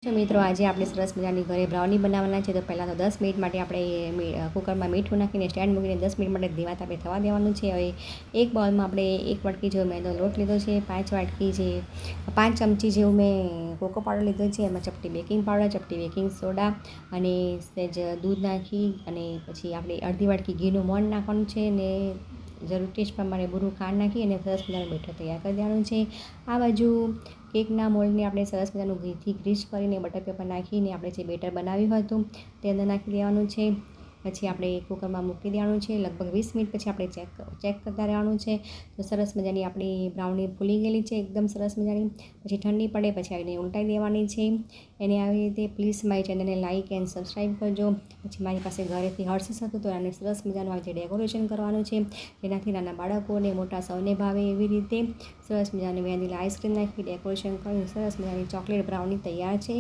મિત્રો આજે આપણે સરસ મજાની ઘરે બ્રાઉની બનાવવાના છે. તો પહેલાં તો 10 મિનિટ માટે આપણે કુકરમાં મીઠું નાખીને સ્ટેન્ડ મૂકીને 10 મિનિટ માટે ધીમા તાપે થવા દેવાનું છે. હવે એક બાઉલમાં આપણે 1 વાટકી જેવો મેંદો લોટ લીધો છે, 5 ચમચી જેવું મેં કોકો પાવડર લીધો છે. એમાં ચપટી બેકિંગ પાવડર, ચપટી બેકિંગ સોડા અને સહેજ દૂધ નાખી અને પછી આપણે અડધી વાટકી ઘીનું મોણ નાખવાનું છે અને જરૂર ટેસ્ટ પ્રમાણે બુરું ખાંડ નાખી અને સરસ મજાનું બેટર તૈયાર કરી દેવાનું છે. આ બાજુ કેકના મોલ્ડને આપણે સરસ મજાનું ઘીથી ગ્રીસ કરીને બટર પેપર નાખીને આપણે જે બેટર બનાવ્યું હતું તે અંદર નાખી દેવાનું છે. પછી આપણે કુકરમાં મૂકી દેવાનું છે. લગભગ 20 મિનિટ પછી આપણે ચેક કરતા રહેવાનું છે. તો સરસ મજાની આપણી બ્રાઉની ફૂલી ગયેલી છે, એકદમ સરસ મજાની. પછી ઠંડી પડે પછી એને ઉલટાઈ દેવાની છે. એને આવી રીતે પ્લીઝ મારી ચેનલને લાઇક એન્ડ સબસ્ક્રાઈબ કરજો. પછી મારી પાસે ઘરેથી હર્ષિસ હતું તો એને સરસ મજાનું આવી રીતે ડેકોરેશન કરવાનું છે, જેનાથી નાના બાળકોને મોટા સૌને ભાવે એવી રીતે સરસ મજાની વેનીલા આઈસ્ક્રીમ નાખી ડેકોરેશન કરી સરસ મજાની ચોકલેટ બ્રાઉની તૈયાર છે.